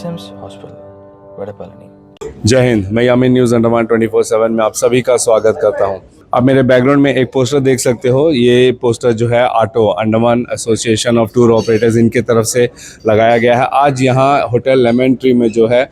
SIMS hospital वडपल्ली। जय हिंद। मैं Yamin news Andaman 24/7 में आप सभी का स्वागत करता हूं। आप मेरे बैकग्राउंड में एक पोस्टर देख सकते हो। ये पोस्टर जो है auto Andaman association of tour operators इनके तरफ से लगाया गया है। आज यहाँ होटल लेमन ट्री में जो है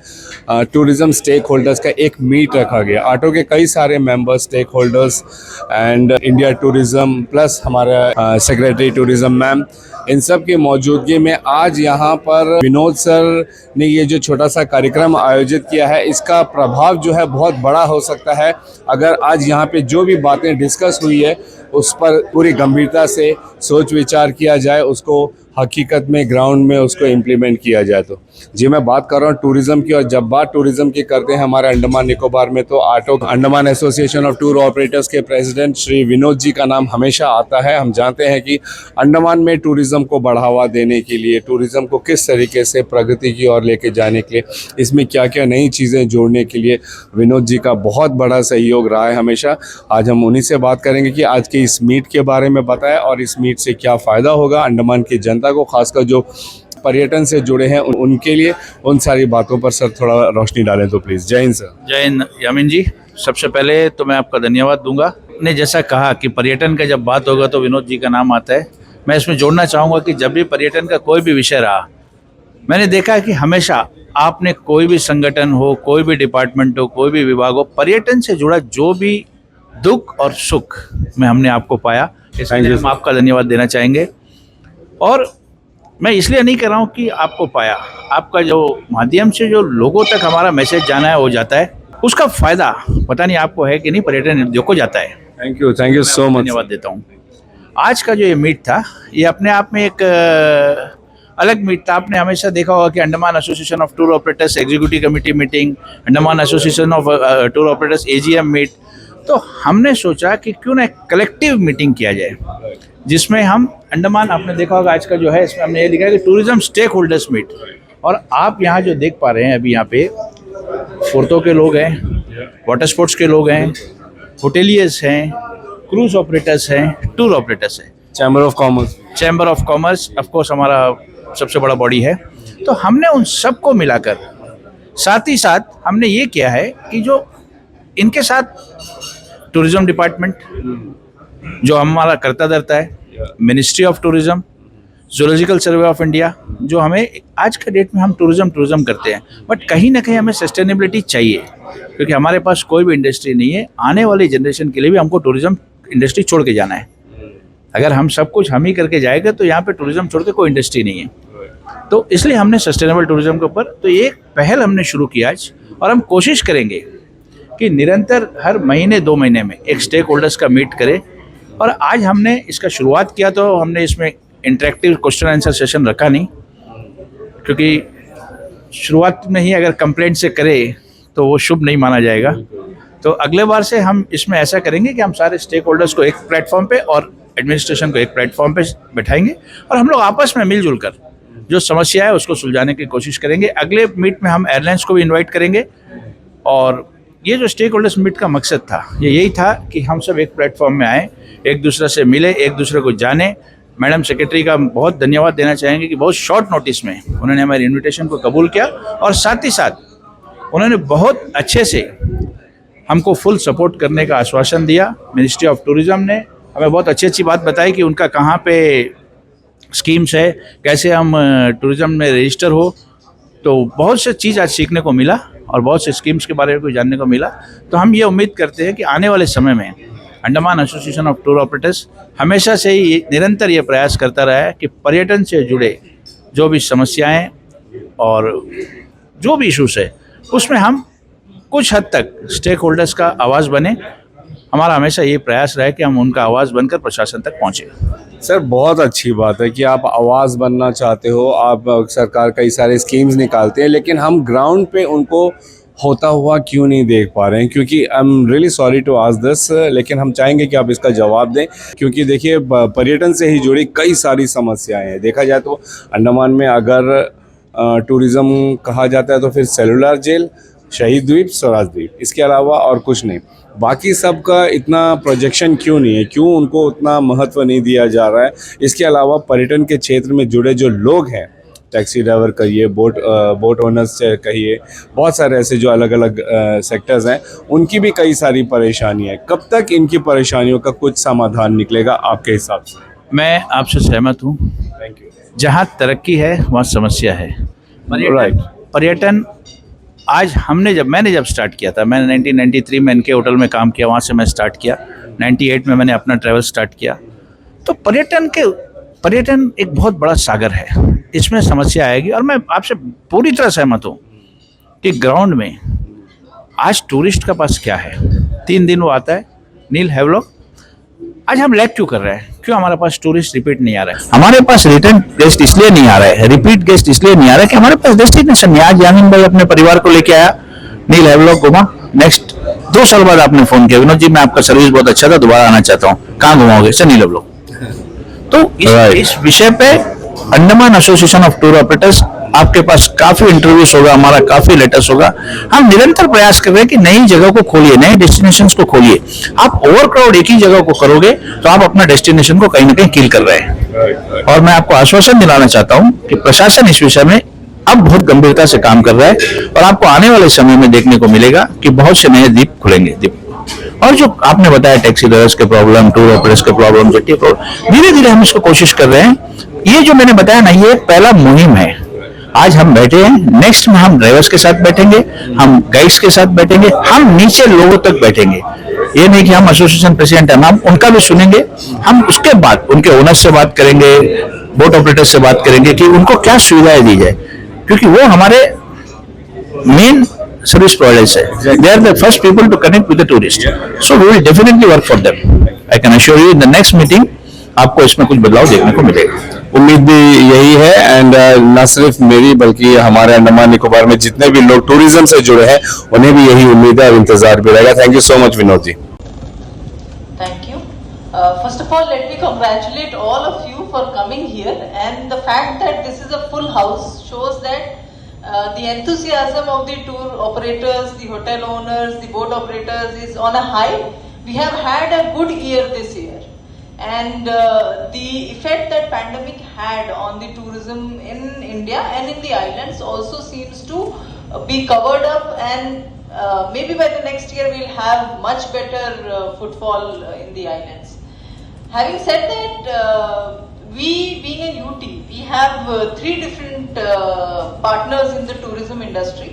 टूरिज़्म स्टेक होल्डर्स का एक मीट रखा गया। आटो के कई सारे members, stakeholders and India tourism plus हमारा सेक्रेटरी टूरिज़्म मैम, इन सब की मौजूदगी में आज यहाँ पर विनोद सर ने ये जो छोटा सा कार्यक्रम आयोजित किया है, इसका प्रभाव जो है बहुत बड़ा हो सकता है अगर आज यहाँ पे जो भी बातें डिस्कस हुई है उस पर पूरी गंभीरता से सोच विचार किया जाए, उसको हकीकत में ग्राउंड में उसको इम्प्लीमेंट किया जाए। तो जी मैं बात कर रहा हूँ टूरिज़्म की, और जब बात टूरिज़्म की करते हैं हमारे अंडमान निकोबार में तो auto Andaman association of tour operators के प्रेसिडेंट श्री विनोद जी का नाम हमेशा आता है। हम जानते हैं कि अंडमान में टूरिज़्म को बढ़ावा देने के लिए, टूरिज़्म को किस तरीके से प्रगति की ओर लेके जाने के लिए, इसमें क्या क्या नई चीज़ें जोड़ने के लिए विनोद जी का बहुत बड़ा सहयोग रहा है हमेशा। आज हम उन्हीं से बात करेंगे कि आज के इस मीट के बारे में बताएं और इस मीट से क्या फ़ायदा होगा अंडमान की जनता को, खासकर जो पर्यटन से जुड़े हैं उनके लिए। उन सारी बातों पर सर थोड़ा रोशनी डालें तो प्लीज़। जय हिंद सर। जय हिंद यामिन जी। सबसे पहले तो मैं आपका धन्यवाद दूंगा। ने जैसा कहा कि पर्यटन का जब बात होगा तो विनोद जी का नाम आता है। मैं इसमें जोड़ना चाहूँगा कि जब भी पर्यटन का कोई भी विषय रहा, मैंने देखा है कि हमेशा आपने कोई भी संगठन हो, कोई भी डिपार्टमेंट हो, कोई भी विभाग हो, पर्यटन से जुड़ा जो भी दुख और सुख में हमने आपको पाया, इसलिए हम आपका धन्यवाद देना चाहेंगे। और मैं इसलिए नहीं कह रहा हूँ कि आपको पाया, आपका जो माध्यम से जो लोगों तक हमारा मैसेज जाना है वो जाता है, उसका फ़ायदा पता नहीं आपको है कि नहीं, पर्यटन उद्योग को जाता है। Thank you so much. धन्यवाद देता हूँ। आज का जो ये मीट था, ये अपने आप में एक अलग मीट था। आपने हमेशा देखा होगा कि Andaman association of tour operators executive committee meeting, Andaman association of tour operators AGM meet, तो हमने सोचा कि क्यों ना एक कलेक्टिव मीटिंग किया जाए जिसमें हम अंडमान, आपने देखा होगा आज का जो है इसमें हमने ये लिखा है कि टूरिज्म स्टेक होल्डर्स मीट। और आप यहाँ जो देख पा रहे हैं अभी, यहाँ पे फोर्टो के लोग हैं, वाटर स्पोर्ट्स के लोग हैं, होटेलियर्स हैं, क्रूज ऑपरेटर्स हैं, टूर ऑपरेटर्स हैं, chamber of commerce of course हमारा सबसे बड़ा बॉडी है। तो हमने उन सबको मिलाकर, साथ ही साथ हमने ये किया है कि जो इनके साथ टूरिज्म डिपार्टमेंट जो हमारा करता धरता है, ministry of tourism, zoological survey of India, जो हमें आज के डेट में हम टूरिज्म करते हैं, बट कहीं ना कहीं हमें सस्टेनेबिलिटी चाहिए क्योंकि हमारे पास कोई भी इंडस्ट्री नहीं है। आने वाली जनरेशन के लिए भी हमको टूरिज्म इंडस्ट्री छोड़ के जाना है। अगर हम सब कुछ हम ही करके जाएंगे तो यहाँ पे टूरिज्म छोड़ के कोई इंडस्ट्री नहीं है। तो इसलिए हमने सस्टेनेबल टूरिज्म के ऊपर तो एक पहल हमने शुरू की आज, और हम कोशिश करेंगे कि निरंतर हर महीने 2 महीने में एक स्टेक होल्डर्स का मीट करें। और आज हमने इसका शुरुआत किया तो हमने इसमें इंटरेक्टिव क्वेश्चन आंसर सेशन रखा नहीं, क्योंकि शुरुआत में ही अगर कंप्लेंट से करें तो वो शुभ नहीं माना जाएगा। तो अगले बार से हम इसमें ऐसा करेंगे कि हम सारे स्टेक होल्डर्स को एक प्लेटफॉर्म पे और एडमिनिस्ट्रेशन को एक प्लेटफॉर्म पे बैठाएंगे और हम लोग आपस में मिलजुल कर जो समस्या है उसको सुलझाने की कोशिश करेंगे। अगले मीट में हम एयरलाइंस को भी इन्वाइट करेंगे। और ये जो स्टेक होल्डर्स मीट का मकसद था, ये यही था कि हम सब एक प्लेटफॉर्म में आए, एक दूसरे से मिले, एक दूसरे को जाने। मैडम सेक्रेटरी का बहुत धन्यवाद देना चाहेंगे कि बहुत शॉर्ट नोटिस में उन्होंने हमारी इन्विटेशन को कबूल किया और साथ ही साथ उन्होंने बहुत अच्छे से हमको फुल सपोर्ट करने का आश्वासन दिया। मिनिस्ट्री ऑफ टूरिज्म ने हमें बहुत अच्छी अच्छी बात बताई कि उनका कहाँ पे स्कीम्स है, कैसे हम टूरिज्म में रजिस्टर हो। तो बहुत से चीज़ आज सीखने को मिला और बहुत से स्कीम्स के बारे में कुछ जानने को मिला। तो हम ये उम्मीद करते हैं कि आने वाले समय में Andaman association of tour operators हमेशा से ही निरंतर ये प्रयास करता रहा है कि पर्यटन से जुड़े जो भी समस्याएं और जो भी इशूज़ है उसमें हम कुछ हद तक स्टेक होल्डर्स का आवाज़ बने। हमारा हमेशा ये प्रयास रहा है कि हम उनका आवाज़ बनकर प्रशासन तक पहुँचे। सर बहुत अच्छी बात है कि आप आवाज़ बनना चाहते हो। आप सरकार कई सारे स्कीम्स निकालते हैं, लेकिन हम ग्राउंड पे उनको होता हुआ क्यों नहीं देख पा रहे हैं? क्योंकि I am really sorry to ask this, लेकिन हम चाहेंगे कि आप इसका जवाब दें। क्योंकि देखिए पर्यटन से ही जुड़ी कई सारी समस्याएं हैं। देखा जाए तो अंडमान में अगर टूरिज़्म कहा जाता है तो फिर सेलुलर जेल, शहीद द्वीप, स्वराज द्वीप, इसके अलावा और कुछ नहीं। बाकी सब का इतना प्रोजेक्शन क्यों नहीं है? क्यों उनको उतना महत्व नहीं दिया जा रहा है? इसके अलावा पर्यटन के क्षेत्र में जुड़े जो लोग हैं टैक्सी ड्राइवर कहिए, बोट ओनर्स कहिए, बहुत सारे ऐसे जो अलग अलग सेक्टर्स हैं, उनकी भी कई सारी परेशानियाँ हैं। कब तक इनकी परेशानियों का कुछ समाधान निकलेगा आपके हिसाब से? मैं आपसे सहमत हूँ। Thank you. जहाँ तरक्की है वहाँ समस्या है। राइट। पर्यटन आज मैंने जब स्टार्ट किया था, मैंने 1993 में इनके होटल में काम किया, वहाँ से मैं स्टार्ट किया। 98 में मैंने अपना ट्रैवल स्टार्ट किया। तो पर्यटन एक बहुत बड़ा सागर है, इसमें समस्या आएगी। और मैं आपसे पूरी तरह सहमत हूँ कि ग्राउंड में आज टूरिस्ट का पास क्या है। 3 दिन वो आता है, नील हैवलॉक। आज हम लैग क्यों कर रहे हैं? क्यों हमारे पास टूरिस्ट रिपीट नहीं आ रहा है? हमारे पास रिटर्न गेस्ट इसलिए नहीं आ रहा है, रिपीट गेस्ट इसलिए नहीं आ रहा है कि हमारे पास डेस्टिनेशन नहीं। आज यामिन भाई अपने परिवार को लेके आया, नील हैवलॉक घुमा। नेक्स्ट 2 साल बाद आपने फोन किया, विनोद जी मैं आपका सर्विस बहुत अच्छा था, दोबारा आना चाहता हूँ। कहाँ घुमाओगे? सर नील हैवलॉक। तो इस विषय पे Andaman association of tour operators, आपके पास काफी इंटरव्यूज होगा, हमारा काफी लेटर्स होगा। हम निरंतर प्रयास कर रहे हैं कि नई जगह को खोलिए, नए डेस्टिनेशंस को खोलिए। आप ओवरक्राउड एक ही जगह को करोगे तो आप अपना डेस्टिनेशन को कहीं ना कहीं किल कर रहे हैं। और मैं आपको आश्वासन दिलाना चाहता हूं कि प्रशासन इस विषय में अब बहुत गंभीरता से काम कर रहा है और आपको आने वाले समय में देखने को मिलेगा कि बहुत से नए द्वीप खुलेंगे। और जो आपने बताया टैक्सी ड्राइवर्स के प्रॉब्लम, टूर ऑपरेटर्स के प्रॉब्लम, धीरे धीरे हम इसको कोशिश कर रहे हैं। ये जो मैंने बताया ना, ये पहला मुहिम है। आज हम बैठे हैं, नेक्स्ट में हम ड्राइवर्स के साथ बैठेंगे, हम गाइड्स के साथ बैठेंगे, हम नीचे लोगों तक बैठेंगे। ये नहीं कि हम एसोसिएशन प्रेसिडेंट हैं, हम उनका भी सुनेंगे। हम उसके बाद उनके ओनर से बात करेंगे, बोट ऑपरेटर से बात करेंगे कि उनको क्या सुविधाएं दी जाए, क्योंकि वो हमारे मेन सर्विस प्रोवाइडर्स है। They are the first people to connect with the tourist, so we will definitely work for them. I can assure you in the next meeting आपको इसमें कुछ बदलाव देखने को मिलेगा। उम्मीद भी यही है। एंड न सिर्फ मेरी बल्कि हमारे अंडमान निकोबार में जितने भी लोग टूरिज्म से जुड़े हैं उन्हें भी यही उम्मीद है और इंतजार भी रहेगा। Thank you so much Vinod ji. Thank you. First of all, let me congratulate all of you for coming here, and the fact that this is a full house shows that the enthusiasm of the tour operators, the hotel owners, the boat operators is on a high. We have had a good year this year. And the effect that pandemic had on the tourism in India and in the islands also seems to be covered up, and maybe by the next year we'll have much better footfall in the islands. Having said that, we being a UT, we have 3 different partners in the tourism industry.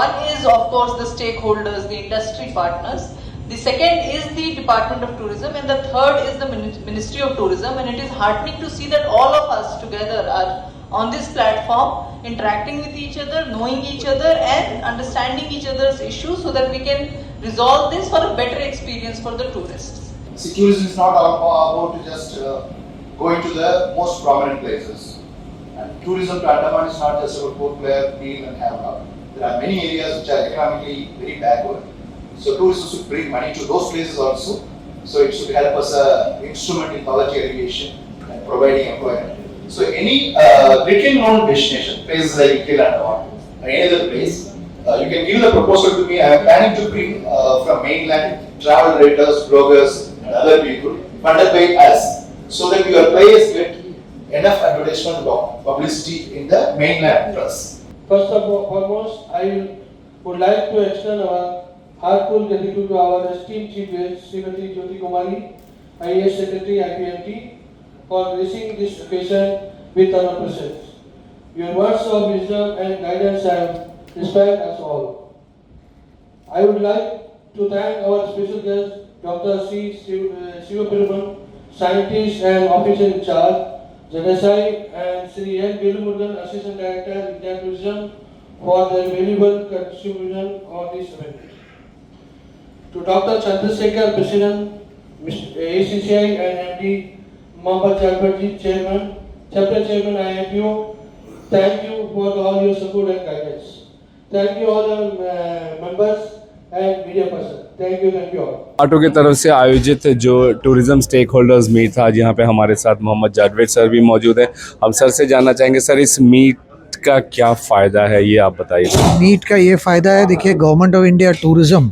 One is of course the stakeholders, the industry partners. The second is the Department of Tourism, and the third is the Ministry of Tourism. And it is heartening to see that all of us together are on this platform, interacting with each other, knowing each other, and understanding each other's issues so that we can resolve this for a better experience for the tourists. See, tourism is not about just going to the most prominent places. And tourism to Andaman is not just about Port Blair, Peel, and Havelock. There are many areas which are economically very backward. So tourism should bring money to those places also. So it should help us instrument in poverty alleviation and providing employment. So any written known destination, places like Peel and Andaman, or any other place, you can give the proposal to me. I am planning to bring from mainland travel writers, bloggers, and other people funded by us, so that your players get enough advertisement publicity in the mainland press. First of all, foremost, I would like to extend our heartfelt gratitude to our esteemed Chief Guest, Srimati Jyoti Kumari, IAS Secretary, IPMT, for gracing this occasion with our presence. Your words of wisdom and guidance have inspired us all. I would like to thank our special guest, Dr. C. Sivaperuman, Scientist and Officer in Charge, Janasai, and Sri N. Velumurugan, Assistant Director, Indian Tourism, for their valuable contribution on this event. To Dr. Chandrasekhar, President, ACCI, and MD Mohammad Jagbarji, Chairman, Chapter Chairman, IMPO, thank you for all your support and guidance. Thank you all the members and media person. Thank you all. Auto की तरफ से आयोजित जो tourism stake holders meet था, यहाँ पे हमारे साथ मोहम्मद जावेद सर भी मौजूद हैं। हम सर से जानना चाहेंगे, सर इस मीट का क्या फ़ायदा है, ये आप बताइए। मीट का ये फ़ायदा है, देखिए गवर्नमेंट ऑफ इंडिया टूरिज़्म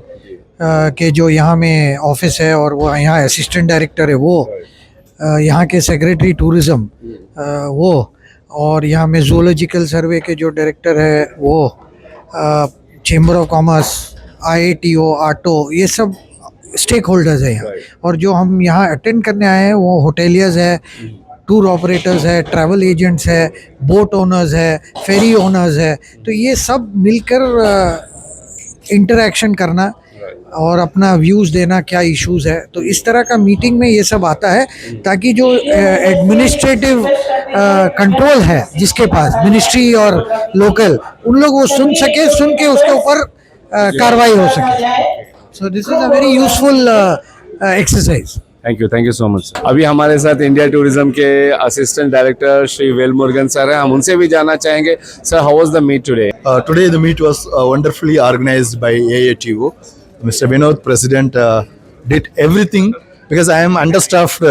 के जो यहाँ में ऑफिस है और वो यहाँ असिस्टेंट डायरेक्टर है, वो यहाँ के सेक्रेटरी टूरिज़्म वो और यहाँ में ज़ूलॉजिकल सर्वे के जो डायरेक्टर है वो, chamber of commerce, IATO, auto, ये सब स्टेक होल्डर्स हैं यहाँ। और जो हम यहाँ अटेंड करने आए हैं वो होटेलियर्स है, टूर ऑपरेटर्स है, ट्रैवल एजेंट्स है, बोट ओनर्स है, फेरी ओनर्स है। तो ये सब मिलकर इंटरेक्शन करना और अपना व्यूज़ देना क्या इश्यूज़ है, तो इस तरह का मीटिंग में ये सब आता है ताकि जो एडमिनिस्ट्रेटिव कंट्रोल है जिसके पास मिनिस्ट्री और लोकल, उन लोग वो सुन के उसके ऊपर कार्रवाई हो सके। So this is a very useful exercise. Thank you so much. अभी हमारे साथ इंडिया टूरिज्म के assistant director Shri Vel Murugan sir हैं, हम उनसे भी जानना चाहेंगे। Sir, how was the meet today? Today the meet was wonderfully organized by AATO. Mr. Vinod, President, did everything because I am understaffed.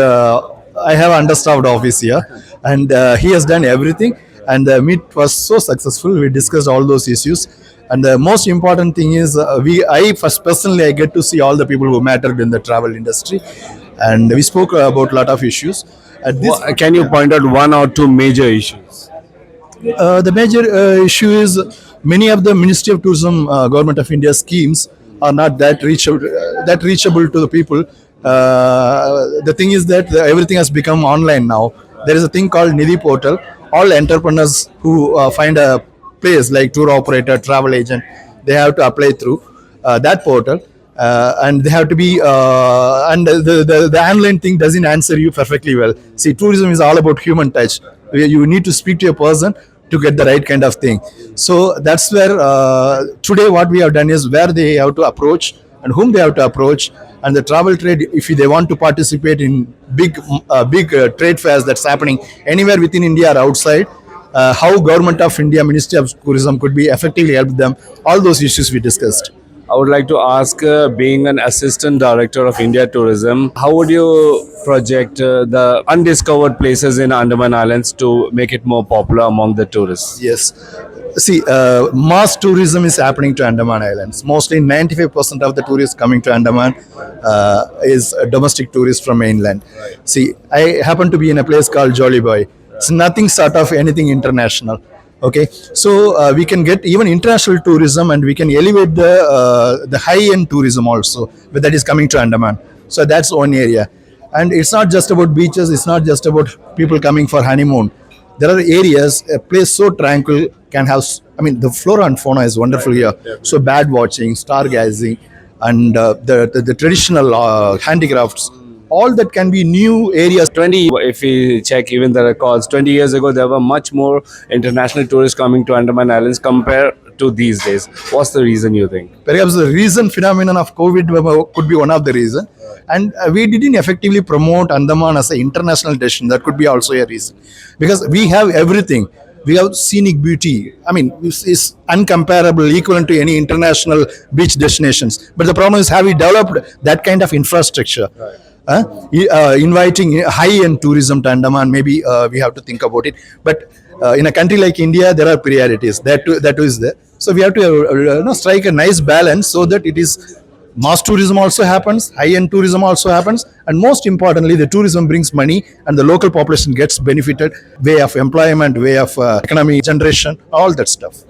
I have understaffed office here, and he has done everything. And the meet was so successful. We discussed all those issues, and the most important thing is I personally get to see all the people who mattered in the travel industry, and we spoke about a lot of issues. At this, Can you point out one or two major issues? the major issue is many of the Ministry of Tourism, Government of India schemes are not that reachable to the people. The thing is that everything has become online now. There is a thing called Nidhi portal. All entrepreneurs who find a place like tour operator, travel agent, they have to apply through that portal. And they have to be and the online thing doesn't answer you perfectly well. See, tourism is all about human touch. You need to speak to a person to get the right kind of thing. So that's where today what we have done is where they have to approach and whom they have to approach, and the travel trade, if they want to participate in big trade fairs that's happening anywhere within India or outside, how Government of India, Ministry of Tourism could be effectively help them. All those issues we discussed. I would like to ask, being an assistant director of India Tourism, how would you project the undiscovered places in Andaman Islands to make it more popular among the tourists? Yes. See, mass tourism is happening to Andaman Islands. Mostly 95% of the tourists coming to Andaman is domestic tourists from mainland. See, I happen to be in a place called Jolly Boy. It's nothing sort of anything international. Okay, so we can get even international tourism, and we can elevate the high-end tourism also, but that is coming to Andaman. So that's one area, and it's not just about beaches. It's not just about people coming for honeymoon. There are areas, a place so tranquil can have. I mean, the flora and fauna is wonderful here. So bird watching, stargazing, and the traditional handicrafts. All that can be new areas. If we check even the records, 20 years ago there were much more international tourists coming to Andaman Islands compared to these days. What's the reason, you think? Perhaps the reason phenomenon of COVID could be one of the reason, and we didn't effectively promote Andaman as an international destination. That could be also a reason, because we have everything. We have scenic beauty. I mean, it's uncomparable, equivalent to any international beach destinations. But the problem is, have we developed that kind of infrastructure? Inviting high-end tourism to Andaman, maybe we have to think about it. But in a country like India, there are priorities. That too is there. So we have to strike a nice balance so that it is mass tourism also happens, high-end tourism also happens, and most importantly, the tourism brings money and the local population gets benefited, way of employment, way of economy generation, all that stuff.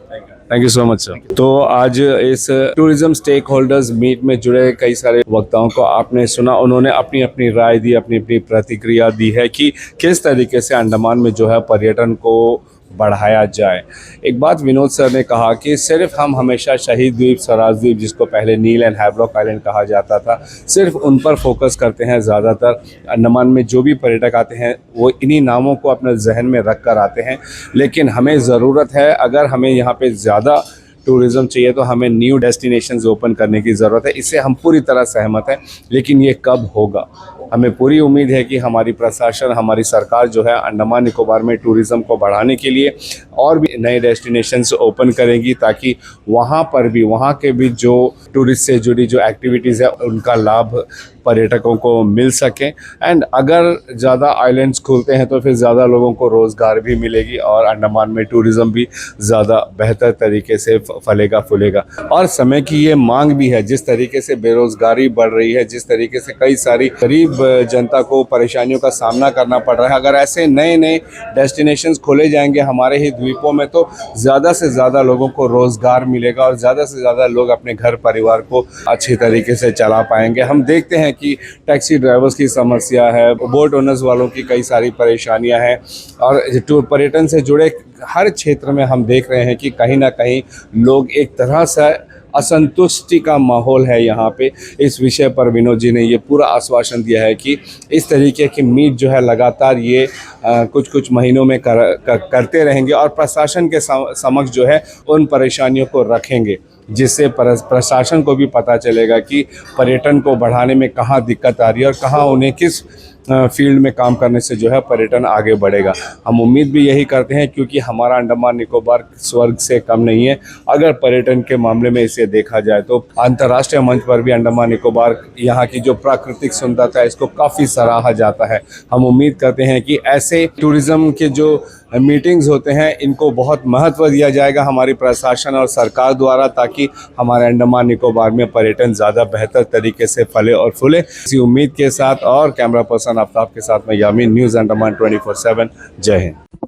Thank you so much sir. तो आज इस tourism stake holders meet में जुड़े कई सारे वक्ताओं को आपने सुना, उन्होंने अपनी अपनी राय दी, अपनी अपनी प्रतिक्रिया दी है कि किस तरीके से अंडमान में जो है पर्यटन को बढ़ाया जाए। एक बात विनोद सर ने कहा कि सिर्फ हम हमेशा शहीद द्वीप, स्वराज द्वीप, जिसको पहले नील एंड हैवलॉक आइलैंड कहा जाता था, सिर्फ उन पर फोकस करते हैं। ज़्यादातर अंडमान में जो भी पर्यटक आते हैं वो इन्हीं नामों को अपने जहन में रख कर आते हैं, लेकिन हमें ज़रूरत है, अगर हमें यहाँ पे ज़्यादा टूरिज़्म चाहिए तो हमें न्यू डेस्टिनेशंस ओपन करने की ज़रूरत है। इससे हम पूरी तरह सहमत हैं, लेकिन ये कब होगा? हमें पूरी उम्मीद है कि हमारी प्रशासन, हमारी सरकार जो है अंडमान निकोबार में टूरिज़्म को बढ़ाने के लिए और भी नए डेस्टिनेशंस ओपन करेंगी, ताकि वहाँ पर भी, वहाँ के भी जो टूरिस्ट से जुड़ी जो एक्टिविटीज़ है उनका लाभ पर्यटकों को मिल सके। एंड अगर ज़्यादा आइलैंड्स खुलते हैं तो फिर ज़्यादा लोगों को रोज़गार भी मिलेगी और अंडमान में टूरिज़्म भी ज़्यादा बेहतर तरीके से फलेगा फूलेगा। और समय की ये मांग भी है, जिस तरीके से बेरोज़गारी बढ़ रही है, जिस तरीके से कई सारी गरीब गरीब जनता को परेशानियों का सामना करना पड़ रहा है। अगर ऐसे नए नए डेस्टिनेशंस खोले जाएंगे हमारे ही द्वीपों में तो ज़्यादा से ज़्यादा लोगों को रोज़गार मिलेगा और ज़्यादा से ज़्यादा लोग अपने घर परिवार को अच्छी तरीके से चला पाएंगे। हम देखते हैं कि टैक्सी ड्राइवर्स की समस्या है, बोट ओनर्स वालों की कई सारी परेशानियां हैं और टूर पर्यटन से जुड़े हर क्षेत्र में हम देख रहे हैं कि कहीं ना कहीं लोग एक तरह से असंतुष्टि का माहौल है यहाँ पे। इस विषय पर विनोद जी ने ये पूरा आश्वासन दिया है कि इस तरीके की मीट जो है लगातार ये कुछ कुछ महीनों में करते रहेंगे और प्रशासन के समक्ष जो है उन परेशानियों को रखेंगे, जिससे प्रशासन को भी पता चलेगा कि पर्यटन को बढ़ाने में कहाँ दिक्कत आ रही है और कहाँ उन्हें किस फील्ड में काम करने से जो है पर्यटन आगे बढ़ेगा। हम उम्मीद भी यही करते हैं क्योंकि हमारा अंडमान निकोबार स्वर्ग से कम नहीं है। अगर पर्यटन के मामले में इसे देखा जाए तो अंतर्राष्ट्रीय मंच पर भी अंडमान निकोबार यहाँ की जो प्राकृतिक सुंदरता है इसको काफ़ी सराहा जाता है। हम उम्मीद करते हैं कि ऐसे टूरिज़्म के जो मीटिंग्स होते हैं इनको बहुत महत्व दिया जाएगा हमारी प्रशासन और सरकार द्वारा, ताकि हमारे अंडमान निकोबार में पर्यटन ज़्यादा बेहतर तरीके से फले और फूले। इसी उम्मीद के साथ और कैमरा पर्सन आफ्ताब के साथ मैं यामीन, न्यूज़ अंडमान 24/7। जय हिंद।